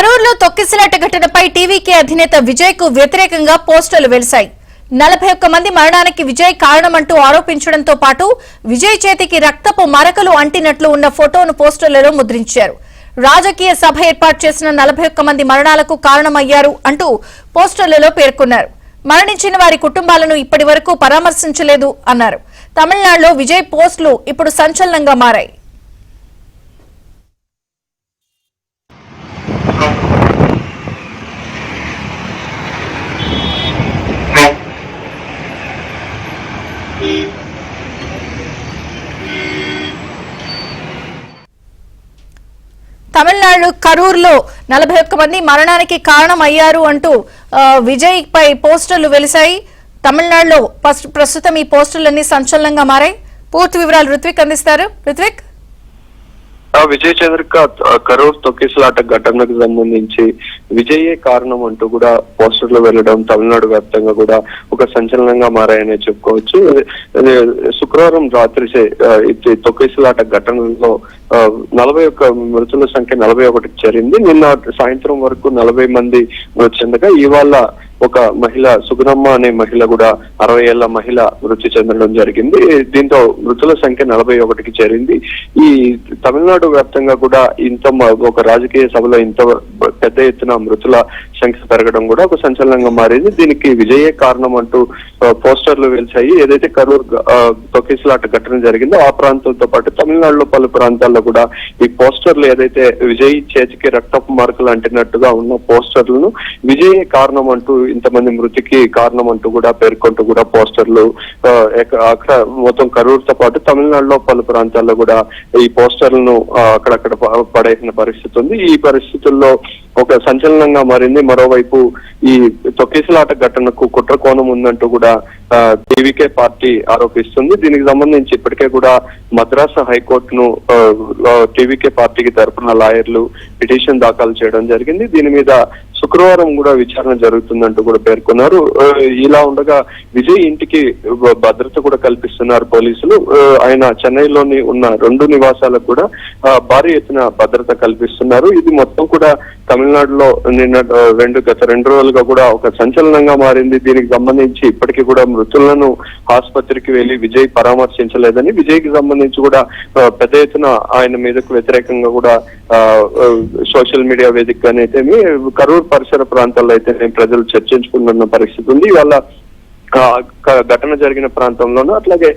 కరూరులో తొక్కిసలాట ఘటనపై టీవీకే అధినేత విజయ్ కు వ్యతిరేకంగా పోస్టర్లు వెలిశాయి. 41 మంది మరణానికి విజయ్ కారణమంటూ ఆరోపించడంతో పాటు విజయ్ చేతికి రక్తపు మరకలు అంటినట్లు ఉన్న ఫోటోను పోస్టర్లలో ముద్రించారు. రాజకీయ సభ ఏర్పాటు చేసిన 41 మంది మరణాలకు కారణమయ్యారు అంటూ పోస్టర్లలో పేర్కొన్నారు. మరణించిన వారి కుటుంబాలను ఇప్పటి వరకు పరామర్శించలేదు అన్నారు. తమిళనాడులో విజయ్ పోస్టులు ఇప్పుడు సంచలనంగా మారాయి. తమిళనాడు కరూరులో 41 మంది మరణానికి కారణం అయ్యారు అంటూ విజయ్ పై పోస్టర్లు వెలిశాయి. తమిళనాడులో ప్రస్తుతం ఈ పోస్టర్లన్నీ సంచలనంగా మారాయి. పూర్తి వివరాలు రుత్విక్ అందిస్తారు. రుత్విక్, విజయ్ చంద్రిక కరూర్ తొక్కిసలాట ఘటనకు సంబంధించి విజయే కారణం అంటూ కూడా పోస్టర్లు వెళ్లడం తమిళనాడు వ్యాప్తంగా కూడా ఒక సంచలనంగా మారాయనే చెప్పుకోవచ్చు. శుక్రవారం రాత్రి తొక్కిసలాట ఘటనలో 41 మృతుల సంఖ్య 41కి చేరింది. నిన్న సాయంత్రం వరకు 40 మంది మృతి చెందగా ఇవాళ ఒక మహిళ సుగుణమ్మ అనే మహిళ కూడా 60 ఏళ్ల మహిళ మృతి చెందడం జరిగింది. దీంతో మృతుల సంఖ్య 41కి చేరింది. ఈ తమిళనాడు వ్యాప్తంగా కూడా ఒక రాజకీయ సభలో ఇంత పెద్ద ఎత్తున మృతుల సంఖ్య పెరగడం కూడా ఒక సంచలనంగా మారింది. దీనికి విజయే కారణం అంటూ పోస్టర్లు వెలిచాయి. ఏదైతే కరూర్ తొక్కిసలాట ఘటన జరిగిందో ఆ ప్రాంతంతో పాటు తమిళనాడులో పలు ప్రాంతాల్లో కూడా ఈ పోస్టర్లు ఏదైతే విజయ్ చేతికి రక్తపు మార్కులు అంటినట్టుగా ఉన్న పోస్టర్లను విజయే కారణం అంటూ ఇంతమంది మృతికి కారణం అంటూ కూడా పేర్కొంటూ కూడా పోస్టర్లు అక్కడ మొత్తం కరూరుతో పాటు తమిళనాడులో పలు ప్రాంతాల్లో కూడా ఈ పోస్టర్లను అక్కడక్కడ పడేసిన పరిస్థితి ఉంది. ఈ పరిస్థితుల్లో ఒక సంచలనంగా మారింది. మరోవైపు ఈ తొక్కిసలాట ఘటనకు కుట్ర కోణం ఉందంటూ కూడా టీవీకే పార్టీ ఆరోపిస్తుంది. దీనికి సంబంధించి ఇప్పటికే కూడా మద్రాసు హైకోర్టును టీవీకే పార్టీకి తరపున లాయర్లు పిటిషన్ దాఖలు చేయడం జరిగింది. దీని మీద శుక్రవారం కూడా విచారణ జరుగుతుందంటూ కూడా పేర్కొన్నారు. ఇలా ఉండగా విజయ్ ఇంటికి భద్రత కూడా కల్పిస్తున్నారు పోలీసులు. ఆయన చెన్నైలోని ఉన్న 2 నివాసాలకు కూడా భారీ ఎత్తున భద్రత కల్పిస్తున్నారు. ఇది మొత్తం కూడా తమిళనాడులో గత 2 రోజులుగా కూడా ఒక సంచలనంగా మారింది. దీనికి సంబంధించి ఇప్పటికీ కూడా మృతులను ఆసుపత్రికి వెళ్లి విజయ్ పరామర్శించలేదని, విజయ్ కి సంబంధించి కూడా పెద్ద ఎత్తున ఆయన మీదకు వ్యతిరేకంగా కూడా సోషల్ మీడియా వేదికగానైతే కరూర్ పరిసర ప్రాంతాల్లో అయితే ప్రజలు చర్చించుకుంటున్న పరిస్థితి ఉంది. ఇవాళ ఘటన జరిగిన ప్రాంతంలోనూ అట్లాగే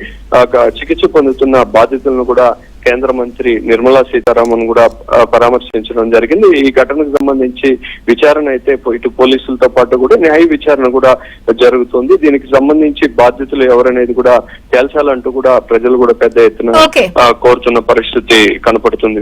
చికిత్స పొందుతున్న బాధితులను కూడా కేంద్ర మంత్రి నిర్మలా సీతారామన్ కూడా పరామర్శించడం జరిగింది. ఈ ఘటనకు సంబంధించి విచారణ అయితే ఇటు పోలీసులతో పాటు కూడా న్యాయ విచారణ కూడా జరుగుతుంది. దీనికి సంబంధించి బాధితులు ఎవరనేది కూడా తేల్చాలంటూ కూడా ప్రజలు కూడా పెద్ద ఎత్తున కోరుతున్న పరిస్థితి కనపడుతుంది.